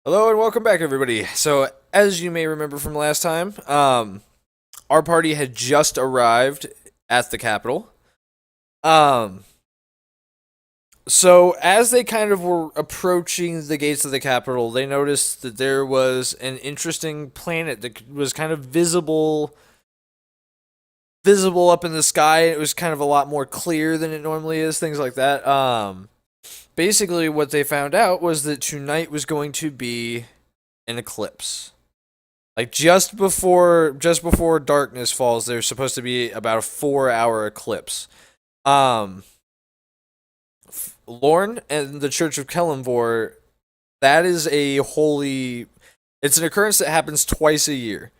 Hello and welcome back, everybody. So, as you may remember from last time, our party had just arrived at the capital. Um, so as they kind of were approaching the gates of the capital, they noticed that there was an interesting planet that was kind of visible up in the sky. It was kind of a lot more clear than it normally is, things like that. Basically, what they found out was that tonight was going to be an eclipse. Like just before darkness falls, there's supposed to be about a 4 hour eclipse. Um, Lorne and the Church of Kellamvor, that is a holy. It's an occurrence that happens twice a year,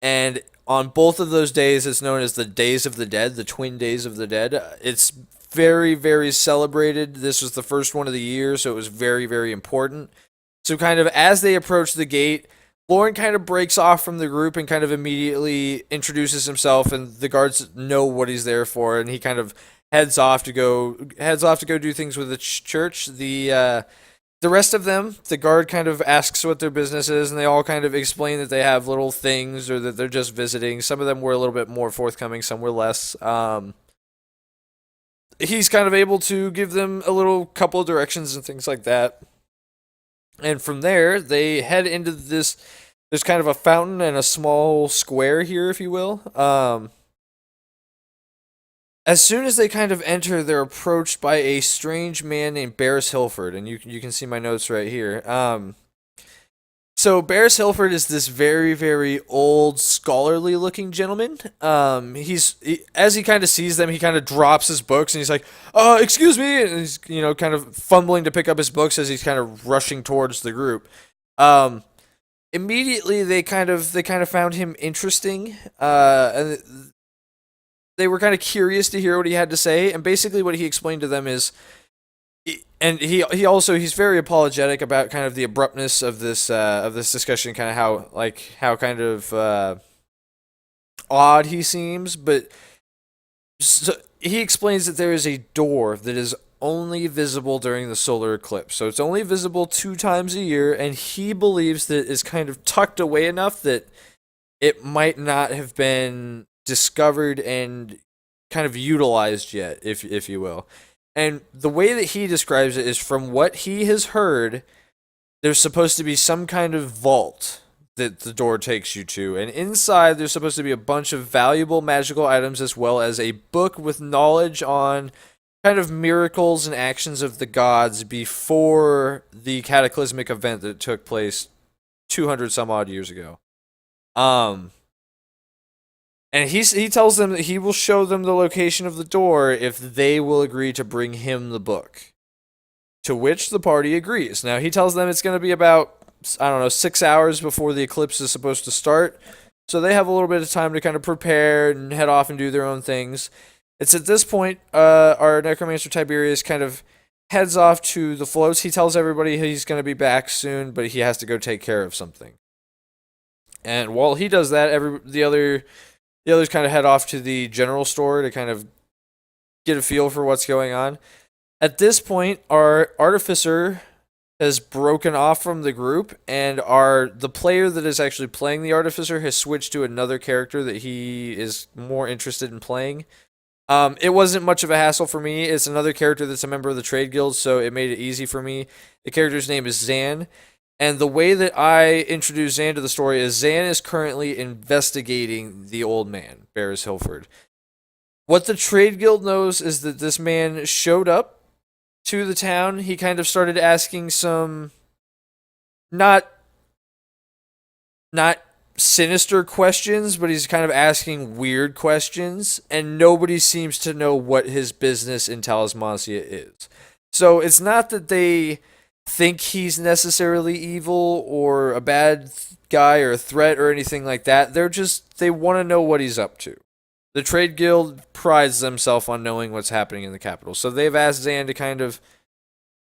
and on both of those days, it's known as the Days of the Dead, the Twin Days of the Dead. It's very, very celebrated. This was the first one of the year, so it was very, very important. So, kind of as they approach the gate, Lauren kind of breaks off from the group and kind of immediately introduces himself, and the guards know what he's there for, and he kind of heads off to go do things with the church. The rest of them, the guard kind of asks what their business is, and they all kind of explain that they have little things or that they're just visiting. Some of them were a little bit more forthcoming, some were less. He's kind of able to give them a little couple of directions and things like that. And from there, they head into this. There's kind of a fountain and a small square here, if you will. As soon as they kind of enter, they're approached by a strange man named Barris Hilford, and you can see my notes right here. So Barris Hilford is this very, very old, scholarly-looking gentleman. As he kind of sees them, he kind of drops his books and he's like, excuse me," and he's kind of fumbling to pick up his books as he's kind of rushing towards the group. Um, Immediately they kind of found him interesting, and they were kind of curious to hear what he had to say. And basically, what he explained to them is and he's very apologetic about kind of the abruptness of this discussion, kind of how kind of odd he seems, but he explains that there is a door that is only visible during the solar eclipse. So it's only visible 2 times a year, and he believes that it's kind of tucked away enough that it might not have been discovered and kind of utilized yet, if you will. And the way that he describes it is, from what he has heard, there's supposed to be some kind of vault that the door takes you to. And inside, there's supposed to be a bunch of valuable magical items, as well as a book with knowledge on kind of miracles and actions of the gods before the cataclysmic event that took place 200 some odd years ago. Um, and he tells them that he will show them the location of the door if they will agree to bring him the book. To which the party agrees. Now, he tells them it's going to be about, I don't know, 6 hours before the eclipse is supposed to start. So they have a little bit of time to kind of prepare and head off and do their own things. It's at this point, our necromancer Tiberius kind of heads off to the floats. He tells everybody he's going to be back soon, but he has to go take care of something. And while he does that, the others kind of head off to the general store to kind of get a feel for what's going on. At this point, our artificer has broken off from the group, and the player that is actually playing the artificer has switched to another character that he is more interested in playing. It wasn't much of a hassle for me. It's another character that's a member of the trade guild, so it made it easy for me. The character's name is Zan, and the way that I introduce Zan to the story is Zan is currently investigating the old man, Barris Hilford. What the trade guild knows is that this man showed up to the town. He kind of started asking some not not sinister questions, but he's kind of asking weird questions, and nobody seems to know what his business in Talismancia is. So it's not that they think he's necessarily evil or a bad guy or a threat or anything like that. They want to know what he's up to. The trade guild prides themselves on knowing what's happening in the capital, so they've asked Zan to kind of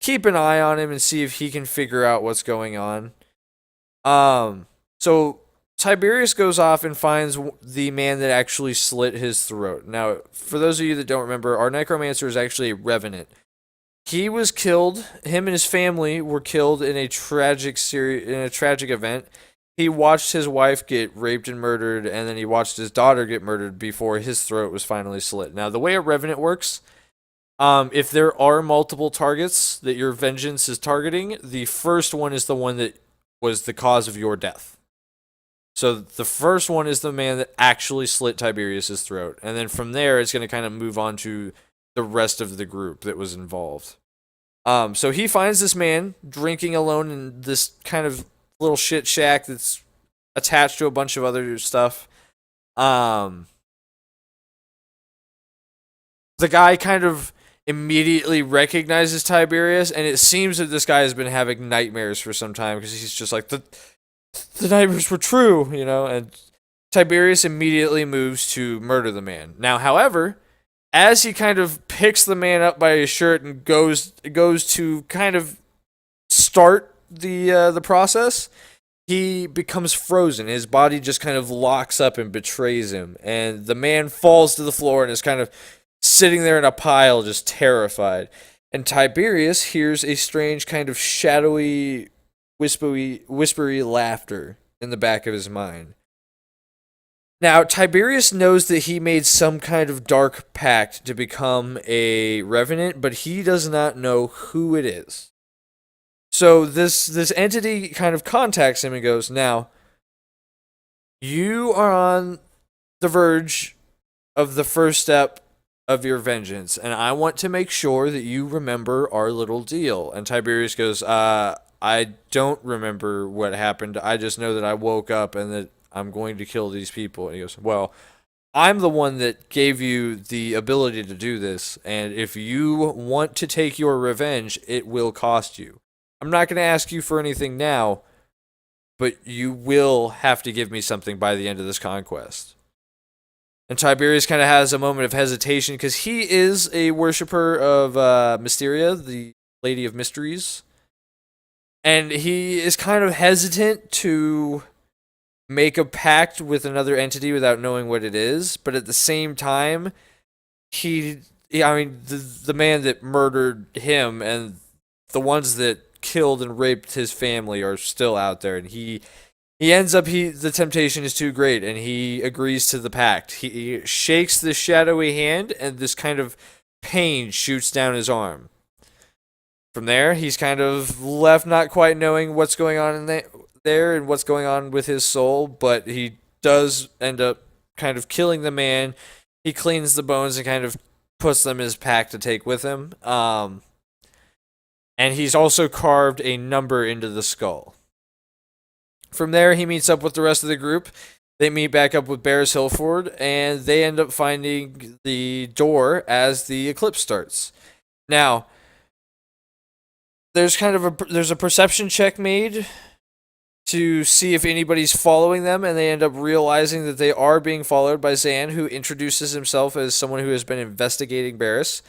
keep an eye on him and see if he can figure out what's going on. So Tiberius goes off and finds the man that actually slit his throat. Now, for those of you that don't remember, our necromancer is actually a revenant. He was killed. Him and his family were killed in a tragic event. He watched his wife get raped and murdered, and then he watched his daughter get murdered before his throat was finally slit. Now, the way a revenant works, if there are multiple targets that your vengeance is targeting, the first one is the one that was the cause of your death. So the first one is the man that actually slit Tiberius's throat, and then from there it's going to kind of move on to the rest of the group that was involved. So he finds this man drinking alone in this kind of little shit shack that's attached to a bunch of other stuff. Um, the guy kind of immediately recognizes Tiberius, and it seems that this guy has been having nightmares for some time because he's just like the nightmares were true, you know. And Tiberius immediately moves to murder the man. Now, however, as he kind of picks the man up by his shirt and goes to kind of start the process, he becomes frozen. His body just kind of locks up and betrays him, and the man falls to the floor and is kind of sitting there in a pile, just terrified. And Tiberius hears a strange kind of shadowy, whispery laughter in the back of his mind. Now, Tiberius knows that he made some kind of dark pact to become a revenant, but he does not know who it is. So this entity kind of contacts him and goes, "Now, you are on the verge of the first step of your vengeance, and I want to make sure that you remember our little deal." And Tiberius goes, I don't remember what happened. I just know that I woke up and that I'm going to kill these people." And he goes, "Well, I'm the one that gave you the ability to do this, and if you want to take your revenge, it will cost you. I'm not going to ask you for anything now, but you will have to give me something by the end of this conquest." And Tiberius kind of has a moment of hesitation because he is a worshiper of Mysteria, the Lady of Mysteries. And he is kind of hesitant to make a pact with another entity without knowing what it is. But at the same time, the man that murdered him and the ones that killed and raped his family are still out there. And he ends up, the temptation is too great, and he agrees to the pact. He shakes this shadowy hand, and this kind of pain shoots down his arm. From there, he's kind of left not quite knowing what's going on in there and what's going on with his soul, but he does end up kind of killing the man. He cleans the bones and kind of puts them in his pack to take with him. And he's also carved a number into the skull. From there, he meets up with the rest of the group. They meet back up with Barris Hillford, and they end up finding the door as the eclipse starts. Now, there's a perception check made to see if anybody's following them, and they end up realizing that they are being followed by Zan, who introduces himself as someone who has been investigating Barris.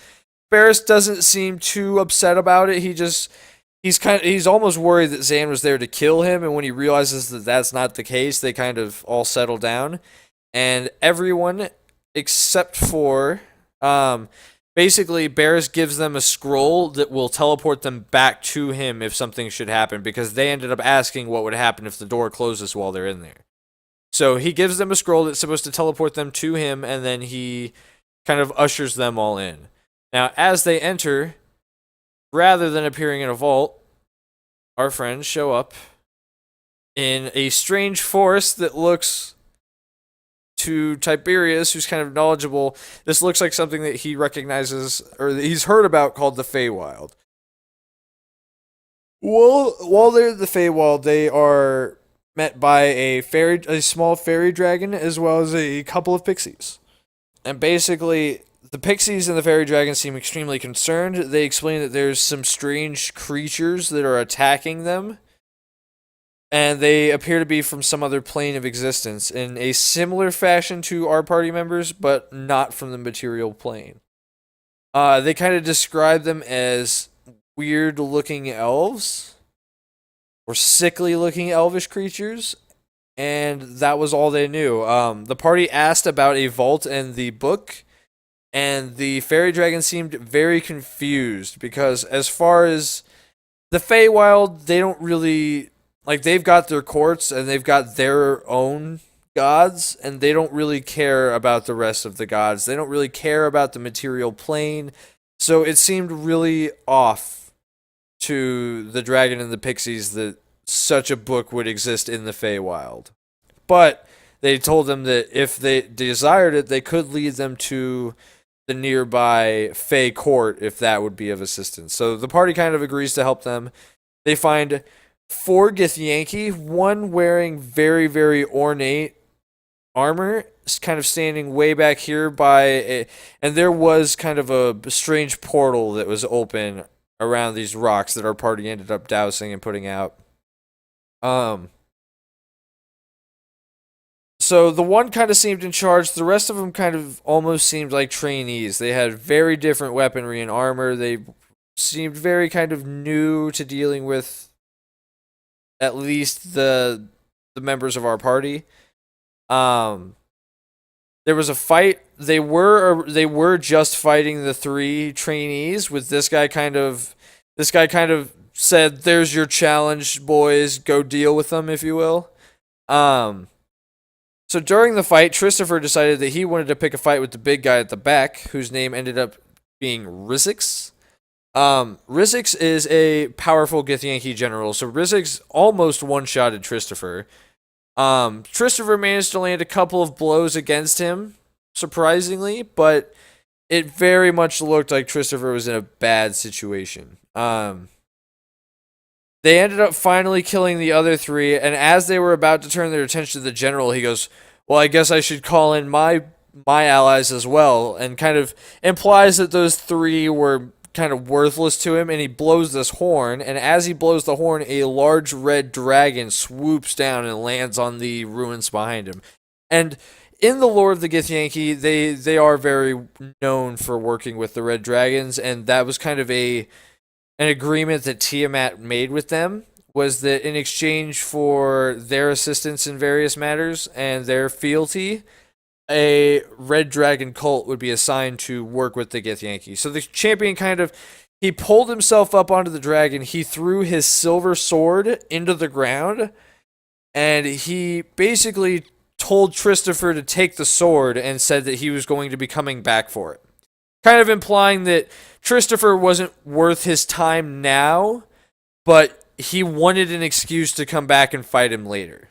Barris doesn't seem too upset about it. He's almost worried that Zan was there to kill him, and when he realizes that that's not the case, they kind of all settle down, and everyone except for basically Barris gives them a scroll that will teleport them back to him if something should happen, because they ended up asking what would happen if the door closes while they're in there. So he gives them a scroll that's supposed to teleport them to him, and then he kind of ushers them all in. Now, as they enter, rather than appearing in a vault, our friends show up in a strange forest that looks, to Tiberius, who's kind of knowledgeable, this looks like something that he recognizes or that he's heard about, called the Feywild. While they're in the Feywild, they are met by a small fairy dragon, as well as a couple of pixies. And basically, the pixies and the fairy dragon seem extremely concerned. They explain that there's some strange creatures that are attacking them, and they appear to be from some other plane of existence in a similar fashion to our party members, but not from the material plane. They kind of describe them as weird-looking elves, or sickly-looking elvish creatures, and that was all they knew. The party asked about a vault in the book, and the fairy dragon seemed very confused because, as far as the Feywild, they don't really like, they've got their courts and they've got their own gods, and they don't really care about the rest of the gods. They don't really care about the material plane. So it seemed really off to the dragon and the pixies that such a book would exist in the Feywild. But they told them that if they desired it, they could lead them to the nearby Fey court if that would be of assistance. So the party kind of agrees to help them. They find four Githyanki, one wearing very, very ornate armor, kind of standing way back here and there was kind of a strange portal that was open around these rocks that our party ended up dousing and putting out. Um, so the one kind of seemed in charge. The rest of them kind of almost seemed like trainees. They had very different weaponry and armor. They seemed very kind of new to dealing with at least the members of our party. Um, there was a fight. They were just fighting the three trainees. With this guy kind of said, "There's your challenge, boys. Go deal with them, if you will." Um, so during the fight, Christopher decided that he wanted to pick a fight with the big guy at the back, whose name ended up being Rizix. Rizix is a powerful Githyanki general, so Rizix almost one-shotted Christopher. Christopher managed to land a couple of blows against him, surprisingly, but it very much looked like Christopher was in a bad situation. They ended up finally killing the other three, and as they were about to turn their attention to the general, he goes, "Well, I guess I should call in my allies as well," and kind of implies that those three were kind of worthless to him, and he blows this horn, and as he blows the horn, a large red dragon swoops down and lands on the ruins behind him. And in the lore of the Githyanki, they are very known for working with the red dragons, and that was kind of an agreement that Tiamat made with them, was that in exchange for their assistance in various matters and their fealty, a red dragon cult would be assigned to work with the Githyanki. So the champion he pulled himself up onto the dragon, he threw his silver sword into the ground, and he basically told Christopher to take the sword and said that he was going to be coming back for it. Kind of implying that Christopher wasn't worth his time now, but he wanted an excuse to come back and fight him later.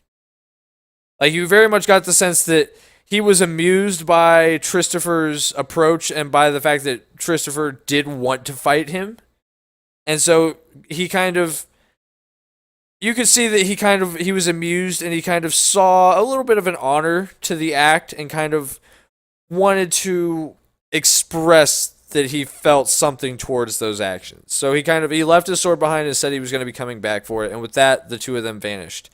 Like, you very much got the sense that he was amused by Christopher's approach and by the fact that Christopher did want to fight him. And so he kind of, you could see that he was amused, and he kind of saw a little bit of an honor to the act and kind of wanted to express that he felt something towards those actions. So he left his sword behind and said he was going to be coming back for it. And with that, the two of them vanished.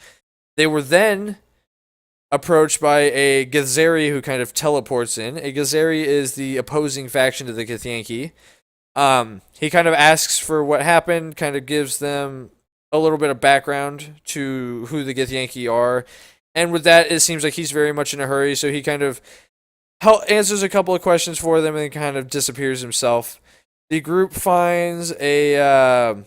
They were then approached by a Githzeri who kind of teleports in. A Githzeri is the opposing faction to the Githyanki. He kind of asks for what happened, kind of gives them a little bit of background to who the Githyanki are. And with that, it seems like he's very much in a hurry, so he kind of answers a couple of questions for them and then kind of disappears himself. The group finds a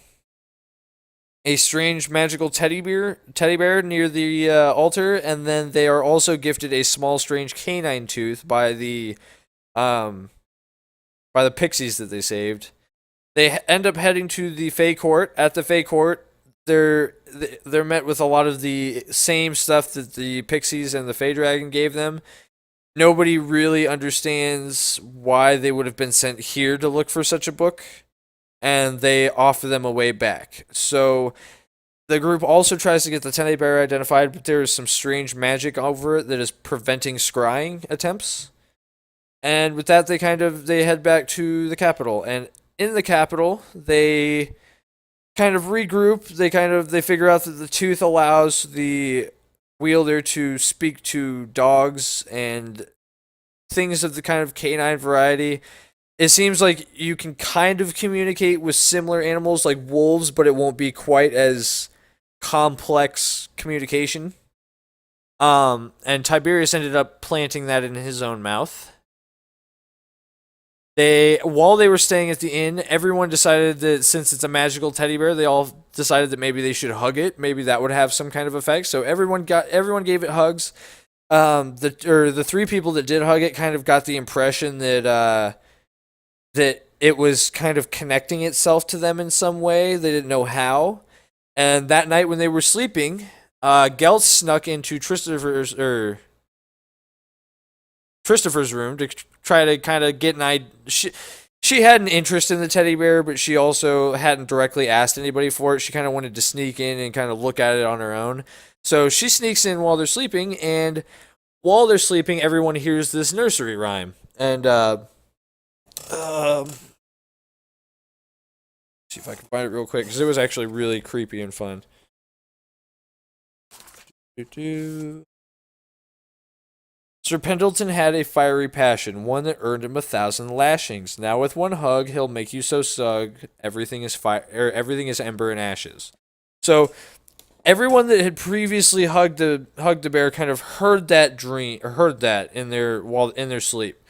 strange magical teddy bear near the altar, and then they are also gifted a small strange canine tooth by the pixies that they saved. They end up heading to the Fey Court. At the Fey Court, they're met with a lot of the same stuff that the pixies and the Fey Dragon gave them. Nobody really understands why they would have been sent here to look for such a book, and they offer them a way back. So the group also tries to get the teddy bear identified, but there is some strange magic over it that is preventing scrying attempts. And with that, they head back to the capital, and in the capital, they kind of regroup. They figure out that the tooth allows the wielder to speak to dogs and things of the kind of canine variety. It seems like you can kind of communicate with similar animals like wolves, but it won't be quite as complex communication. And Tiberius ended up planting that in his own mouth. while they were staying at the inn, everyone decided that since it's a magical teddy bear, they all decided that maybe they should hug it. Maybe that would have some kind of effect. So everyone gave it hugs. The three people that did hug it kind of got the impression that it was kind of connecting itself to them in some way. They didn't know how. And that night when they were sleeping, Gelt snuck into Christopher's room to try to kind of get an idea. She had an interest in the teddy bear, but she also hadn't directly asked anybody for it. She kind of wanted to sneak in and kind of look at it on her own. So she sneaks in while they're sleeping, and while they're sleeping, everyone hears this nursery rhyme. And see if I can find it real quick, because it was actually really creepy and fun. Sir Pendleton had a fiery passion, one that earned him 1,000 lashings. Now with one hug, he'll make you so sug, everything is everything is ember and ashes. So everyone that had previously hugged the bear kind of heard that in their sleep.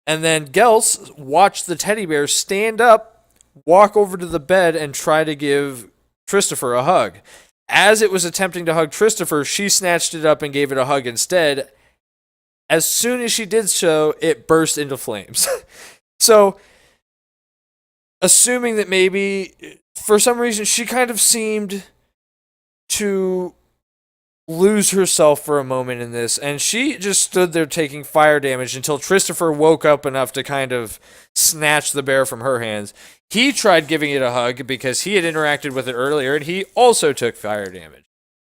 And then Gels watched the teddy bear stand up, walk over to the bed, and try to give Christopher a hug. As it was attempting to hug Christopher, she snatched it up and gave it a hug instead. As soon as she did so, it burst into flames. So, assuming that maybe, for some reason, she kind of seemed to lose herself for a moment in this, and she just stood there taking fire damage until Christopher woke up enough to kind of snatch the bear from her hands. He tried giving it a hug because he had interacted with it earlier, and he also took fire damage.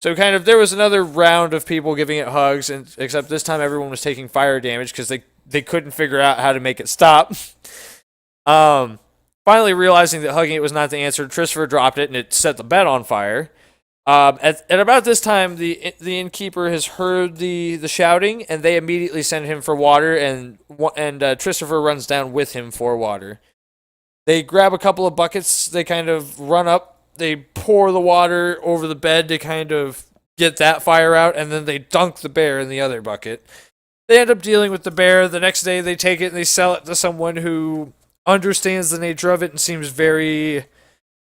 So kind of there was another round of people giving it hugs, and except this time everyone was taking fire damage because they couldn't figure out how to make it stop. Finally realizing that hugging it was not the answer, Christopher dropped it and it set the bed on fire. At about this time, the innkeeper has heard the shouting, and they immediately send him for water, and Christopher runs down with him for water. They grab a couple of buckets, they kind of run up, they pour the water over the bed to kind of get that fire out, and then they dunk the bear in the other bucket. They end up dealing with the bear. The next day, they take it and they sell it to someone who understands the nature of it and seems very...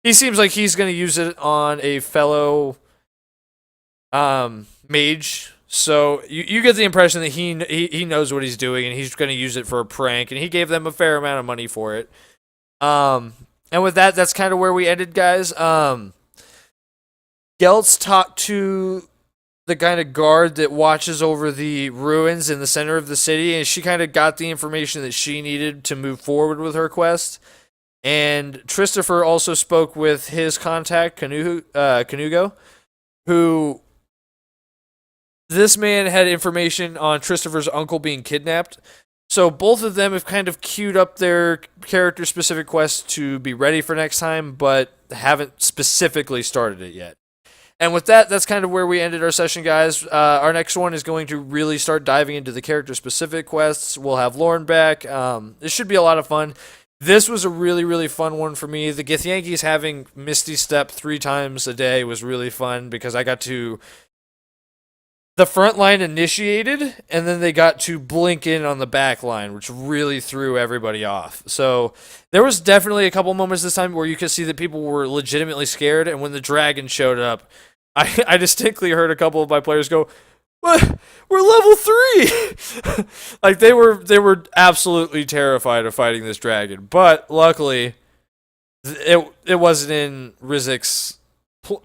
He seems like he's going to use it on a fellow mage. So you get the impression that he knows what he's doing, and he's going to use it for a prank, and he gave them a fair amount of money for it. And with that, that's kind of where we ended, guys. Geltz talked to the kind of guard that watches over the ruins in the center of the city, and she kind of got the information that she needed to move forward with her quest. And Christopher also spoke with his contact, Canugo, who... This man had information on Christopher's uncle being kidnapped. So both of them have kind of queued up their character-specific quests to be ready for next time, but haven't specifically started it yet. And with that, that's kind of where we ended our session, guys. Our next one is going to really start diving into the character-specific quests. We'll have Lauren back. This should be a lot of fun. This was a really, really fun one for me. The Githyanki's having Misty Step 3 times a day was really fun because I got to... The front line initiated, and then they got to blink in on the back line, which really threw everybody off. So there was definitely a couple moments this time where you could see that people were legitimately scared, and when the dragon showed up, I distinctly heard a couple of my players go, "What? We're level 3!" Like they were absolutely terrified of fighting this dragon. But luckily, it wasn't in Rizik's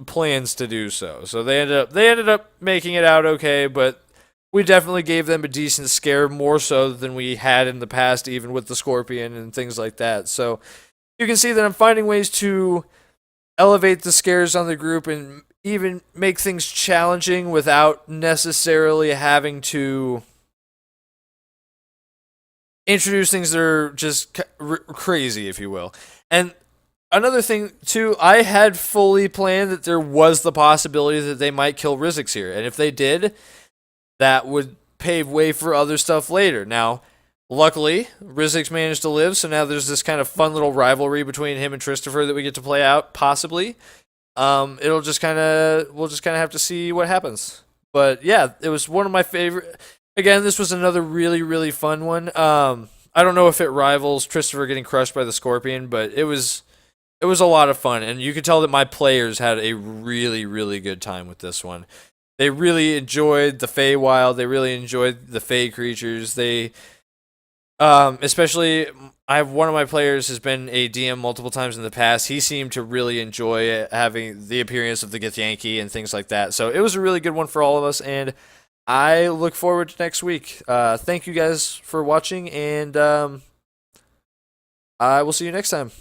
plans to do so. So they ended up making it out okay, but we definitely gave them a decent scare, more so than we had in the past, even with the scorpion and things like that. So you can see that I'm finding ways to elevate the scares on the group and even make things challenging without necessarily having to introduce things that are just crazy, if you will. And another thing, too, I had fully planned that there was the possibility that they might kill Rizix here. And if they did, that would pave way for other stuff later. Now, luckily, Rizix managed to live, so now there's this kind of fun little rivalry between him and Christopher that we get to play out, possibly. We'll just kind of have to see what happens. But yeah, it was one of my favorite. Again, this was another really, really fun one. I don't know if it rivals Christopher getting crushed by the scorpion, but it was a lot of fun, and you could tell that my players had a really, really good time with this one. They really enjoyed the Feywild. They really enjoyed the Fey creatures. Especially, I have one of my players has been a DM multiple times in the past. He seemed to really enjoy having the appearance of the Githyanki and things like that. So it was a really good one for all of us, and I look forward to next week. Thank you guys for watching, and I will see you next time.